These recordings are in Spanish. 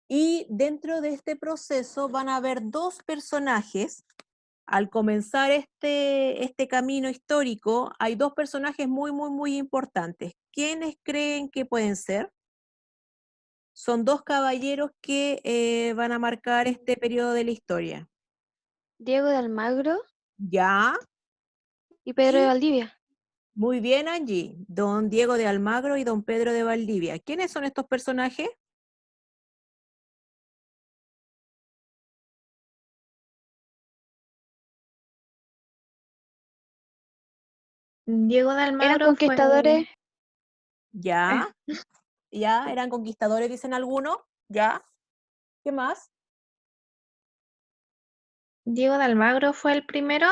Y dentro de este proceso van a haber dos personajes. Al comenzar este camino histórico, hay dos personajes muy, muy, muy importantes. ¿Quiénes creen que pueden ser? Son dos caballeros que van a marcar este periodo de la historia. Diego de Almagro Ya, y Pedro de y Valdivia. muy bien, Angie. Don Diego de Almagro y don Pedro de Valdivia. ¿Quiénes son estos personajes? Diego de Eran Almagro fue, conquistadores, Ya, ya, eran conquistadores, dicen algunos. Ya, ¿qué más? Diego de Almagro fue el primero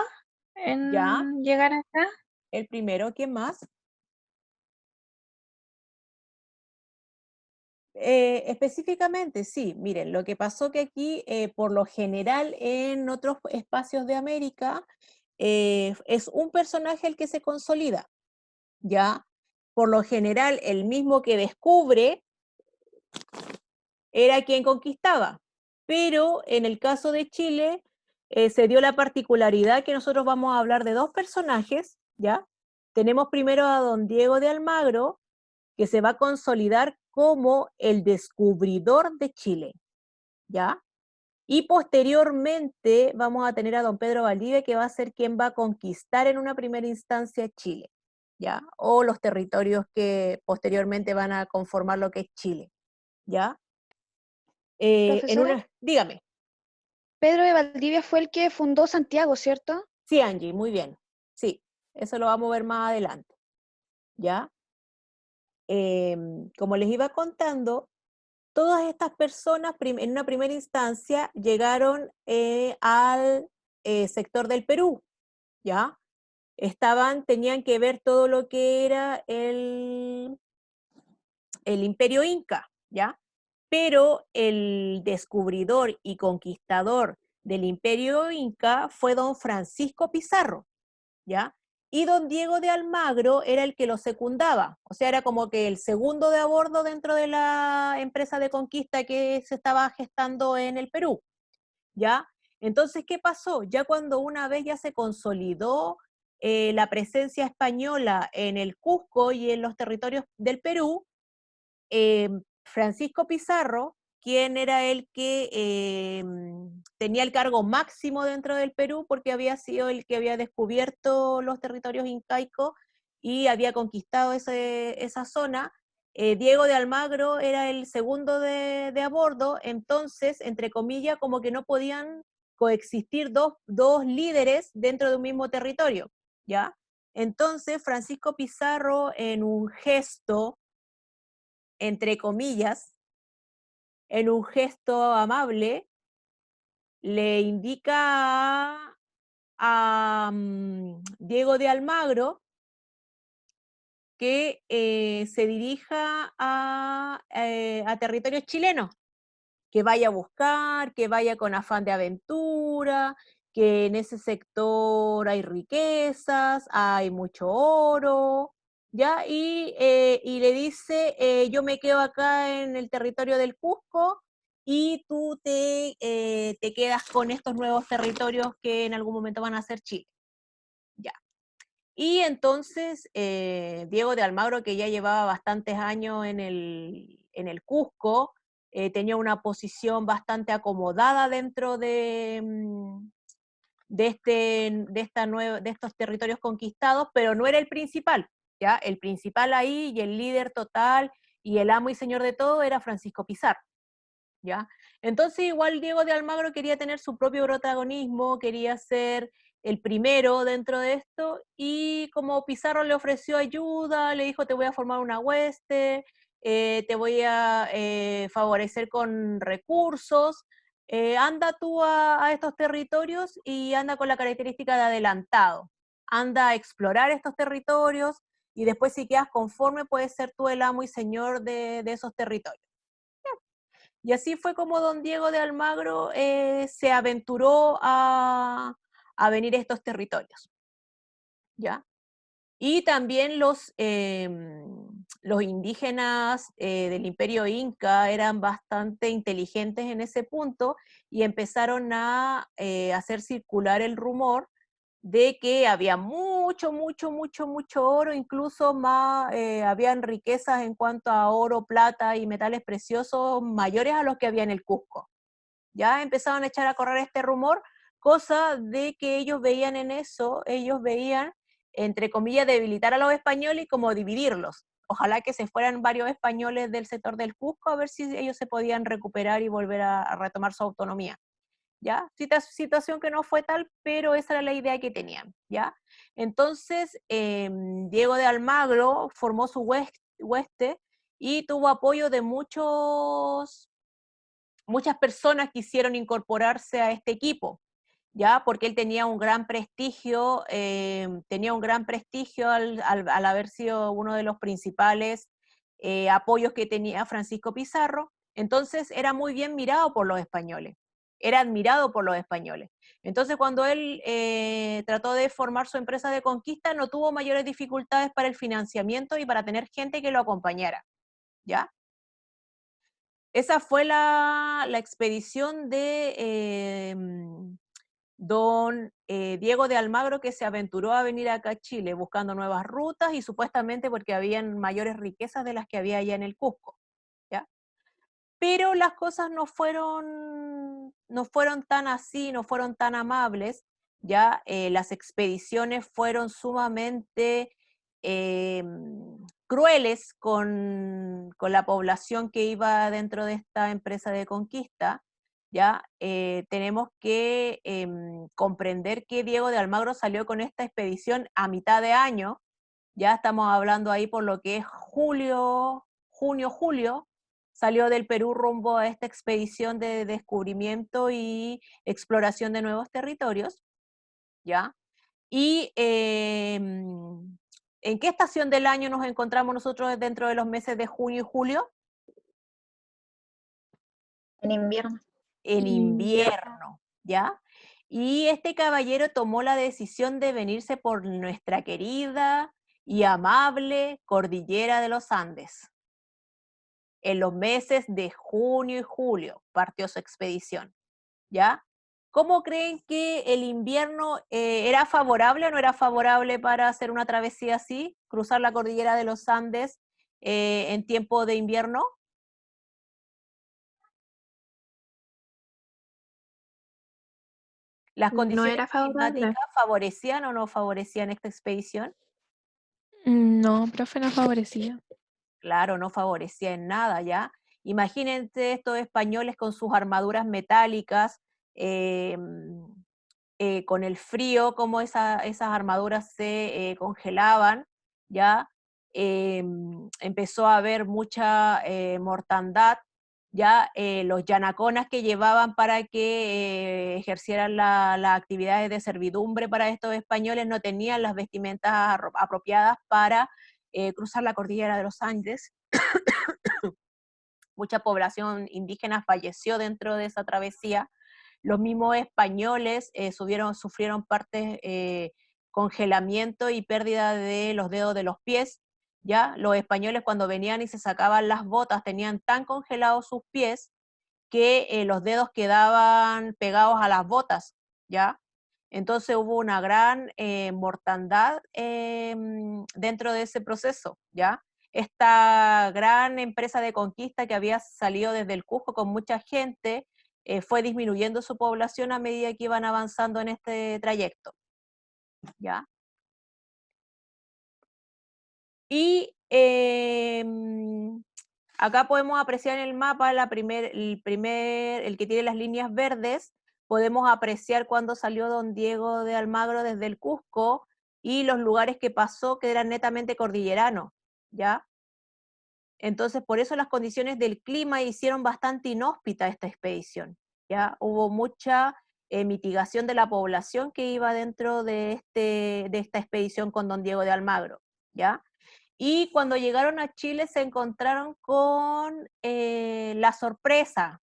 Ya, en llegar acá. el primero, ¿quién más? Específicamente, sí, miren, lo que pasó que aquí, por lo general, en otros espacios de América, es un personaje el que se consolida, ¿ya? Por lo general, el mismo que descubre era quien conquistaba, pero en el caso de Chile, se dio la particularidad que nosotros vamos a hablar de dos personajes, ¿ya? Tenemos primero a don Diego de Almagro, que se va a consolidar como el descubridor de Chile, ¿ya? Y posteriormente vamos a tener a don Pedro Valdivia, que va a ser quien va a conquistar en una primera instancia Chile, ¿ya? O los territorios que posteriormente van a conformar lo que es Chile, ¿ya? profesora. Dígame. Pedro de Valdivia fue el que fundó Santiago, ¿cierto? Sí, Angie, muy bien. Sí, eso lo vamos a ver más adelante, ¿ya? Como les iba contando, todas estas personas en una primera instancia llegaron al sector del Perú, ¿ya? Tenían que ver todo lo que era el imperio inca, ¿ya? Pero el descubridor y conquistador del imperio inca fue don Francisco Pizarro, ¿ya? Y don Diego de Almagro era el que lo secundaba, o sea, era como que el segundo de a bordo dentro de la empresa de conquista que se estaba gestando en el Perú, ¿ya? Entonces, ¿qué pasó? Ya cuando una vez ya se consolidó la presencia española en el Cusco y en los territorios del Perú, Francisco Pizarro, quien era el que tenía el cargo máximo dentro del Perú, porque había sido el que había descubierto los territorios incaicos y había conquistado esa zona. Diego de Almagro era el segundo de a bordo, entonces, entre comillas, como que no podían coexistir dos líderes dentro de un mismo territorio, ¿ya? Entonces, Francisco Pizarro, en un gesto, entre comillas, en un gesto amable, le indica a Diego de Almagro que se dirija a territorios chilenos, que vaya a buscar, que vaya con afán de aventura, que en ese sector hay riquezas, hay mucho oro, ¿ya? Y le dice, yo me quedo acá en el territorio del Cusco y tú te quedas con estos nuevos territorios que en algún momento van a ser Chile, ¿ya? Y entonces Diego de Almagro, que ya llevaba bastantes años en el Cusco, tenía una posición bastante acomodada dentro de estos territorios conquistados, pero no era el principal, ¿ya? El principal ahí y el líder total y el amo y señor de todo era Francisco Pizarro, ¿ya? Entonces igual Diego de Almagro quería tener su propio protagonismo, quería ser el primero dentro de esto, y como Pizarro le ofreció ayuda, le dijo, te voy a formar una hueste, te voy a favorecer con recursos, anda tú a estos territorios y anda con la característica de adelantado, anda a explorar estos territorios y después si quedas conforme puedes ser tú el amo y señor de esos territorios. Y así fue como don Diego de Almagro se aventuró a venir a estos territorios, ¿ya? Y también los indígenas del Imperio Inca eran bastante inteligentes en ese punto y empezaron a hacer circular el rumor de que había mucho oro, incluso más, habían riquezas en cuanto a oro, plata y metales preciosos mayores a los que había en el Cusco. Ya empezaron a echar a correr este rumor, cosa de que ellos veían en eso, ellos veían, entre comillas, debilitar a los españoles y como dividirlos. Ojalá que se fueran varios españoles del sector del Cusco a ver si ellos se podían recuperar y volver a retomar su autonomía. ¿Ya? Situación que no fue tal, pero esa era la idea que tenían, ¿ya? Entonces, Diego de Almagro formó su hueste y tuvo apoyo de muchas personas que quisieron incorporarse a este equipo, ¿ya? Porque él tenía un gran prestigio, al haber sido uno de los principales apoyos que tenía Francisco Pizarro. Entonces era muy bien mirado por los españoles, era admirado por los españoles. Entonces cuando él trató de formar su empresa de conquista, no tuvo mayores dificultades para el financiamiento y para tener gente que lo acompañara, ¿ya? Esa fue la expedición de don Diego de Almagro, que se aventuró a venir acá a Chile buscando nuevas rutas y supuestamente porque habían mayores riquezas de las que había allá en el Cusco, ¿ya? Pero las cosas no fueron tan así, no fueron tan amables, ya las expediciones fueron sumamente eh, crueles con la población que iba dentro de esta empresa de conquista, ya tenemos que comprender que Diego de Almagro salió con esta expedición a mitad de año, ya estamos hablando ahí por lo que es junio, julio, salió del Perú rumbo a esta expedición de descubrimiento y exploración de nuevos territorios, ¿ya? Y ¿en qué estación del año nos encontramos nosotros dentro de los meses de junio y julio? En invierno. En invierno, ¿ya? Y este caballero tomó la decisión de venirse por nuestra querida y amable cordillera de los Andes. En los meses de junio y julio partió su expedición, ¿ya? ¿Cómo creen que el invierno era favorable o no era favorable para hacer una travesía así, cruzar la cordillera de los Andes en tiempo de invierno? ¿Las No condiciones era favorable. climáticas favorecían o no favorecían esta expedición? No, profe, no favorecía. Claro, no favorecía en nada, ¿ya? Imagínense estos españoles con sus armaduras metálicas, eh, con el frío, cómo esas armaduras se congelaban, ¿ya? Empezó a haber mucha mortandad, ¿ya? Los yanaconas que llevaban para que ejercieran las actividades de servidumbre para estos españoles no tenían las vestimentas apropiadas para cruzar la cordillera de los Andes. Mucha población indígena falleció dentro de esa travesía. Los mismos españoles sufrieron partes congelamiento y pérdida de los dedos de los pies. ¿Ya? Los españoles cuando venían y se sacaban las botas tenían tan congelados sus pies que los dedos quedaban pegados a las botas, ¿ya? Entonces hubo una gran mortandad dentro de ese proceso, ¿ya? Esta gran empresa de conquista que había salido desde el Cusco con mucha gente, fue disminuyendo su población a medida que iban avanzando en este trayecto, ¿ya? Y acá podemos apreciar en el mapa el que tiene las líneas verdes, podemos apreciar cuando salió don Diego de Almagro desde el Cusco y los lugares que pasó que eran netamente cordilleranos, ¿ya? Entonces, por eso las condiciones del clima hicieron bastante inhóspita esta expedición, ¿ya? Hubo mucha mitigación de la población que iba dentro de esta expedición con don Diego de Almagro, ¿ya? Y cuando llegaron a Chile se encontraron con la sorpresa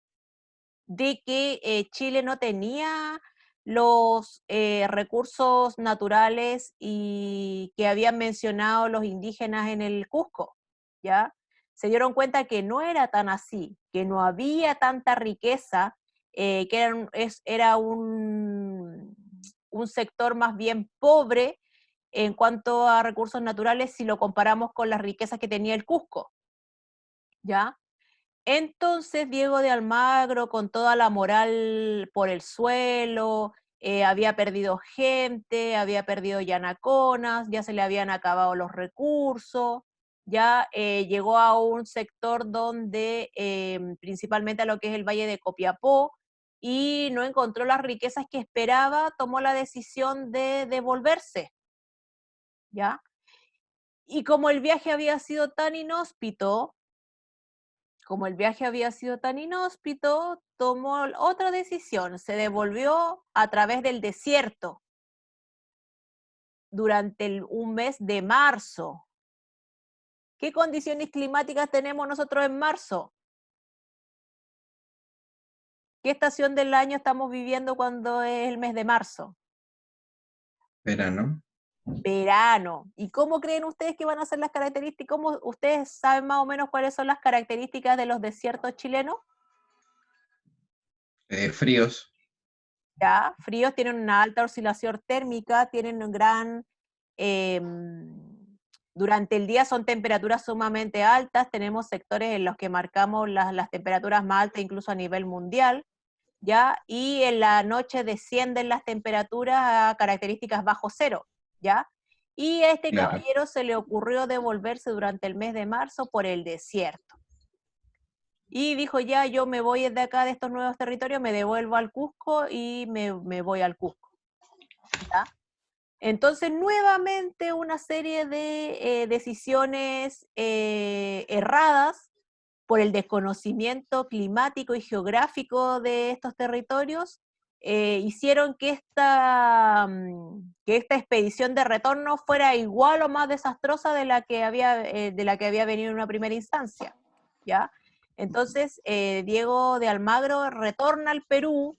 de que Chile no tenía los recursos naturales y que habían mencionado los indígenas en el Cusco, ¿ya? Se dieron cuenta que no era tan así, que no había tanta riqueza, que era un sector más bien pobre en cuanto a recursos naturales si lo comparamos con las riquezas que tenía el Cusco, ¿ya? Entonces Diego de Almagro, con toda la moral por el suelo, había perdido gente, había perdido yanaconas, ya se le habían acabado los recursos, ya llegó a un sector donde, principalmente a lo que es el Valle de Copiapó, y no encontró las riquezas que esperaba, tomó la decisión de devolverse, ¿ya? Y como el viaje había sido tan inhóspito, tomó otra decisión, se devolvió a través del desierto durante un mes de marzo. ¿Qué condiciones climáticas tenemos nosotros en marzo? ¿Qué estación del año estamos viviendo cuando es el mes de marzo? Verano. Verano. ¿Y cómo creen ustedes que van a ser las características? ¿Cómo ustedes saben más o menos cuáles son las características de los desiertos chilenos? Fríos. Ya, fríos, tienen una alta oscilación térmica, tienen un gran... durante el día son temperaturas sumamente altas, tenemos sectores en los que marcamos las temperaturas más altas incluso a nivel mundial, ¿ya? Y en la noche descienden las temperaturas a características bajo cero, ¿ya? Y a este Claro. caballero se le ocurrió devolverse durante el mes de marzo por el desierto. Y dijo, ya, yo me voy de acá, de estos nuevos territorios, me devuelvo al Cusco y me voy al Cusco, ¿ya? Entonces, nuevamente una serie de decisiones erradas por el desconocimiento climático y geográfico de estos territorios, hicieron que esta expedición de retorno fuera igual o más desastrosa de la que había venido en una primera instancia, ¿ya? Entonces, Diego de Almagro retorna al Perú,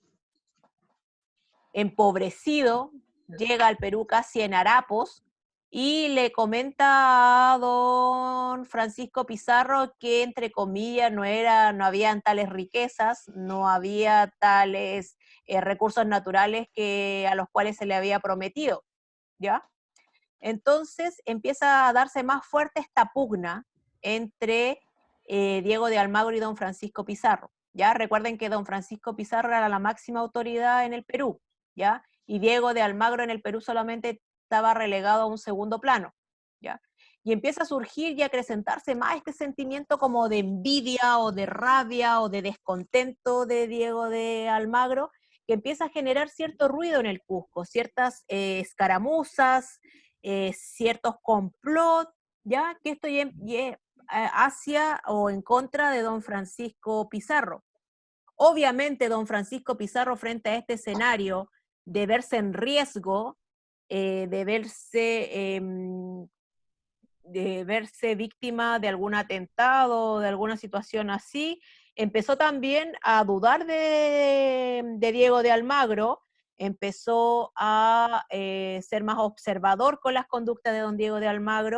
empobrecido, llega al Perú casi en harapos, y le comenta a don Francisco Pizarro que, entre comillas, no habían tales riquezas, no había tales recursos naturales a los cuales se le había prometido, ¿ya? Entonces empieza a darse más fuerte esta pugna entre Diego de Almagro y don Francisco Pizarro, ¿ya? Recuerden que don Francisco Pizarro era la máxima autoridad en el Perú, ¿ya? Y Diego de Almagro en el Perú solamente estaba relegado a un segundo plano, ¿ya? Y empieza a surgir y a acrecentarse más este sentimiento como de envidia o de rabia o de descontento de Diego de Almagro, que empieza a generar cierto ruido en el Cusco, ciertas escaramuzas, ciertos complots, ya que esto hacia o en contra de don Francisco Pizarro. Obviamente don Francisco Pizarro, frente a este escenario de verse en riesgo, de verse víctima de algún atentado, de alguna situación así, empezó también a dudar de Diego de Almagro, empezó a ser más observador con las conductas de don Diego de Almagro,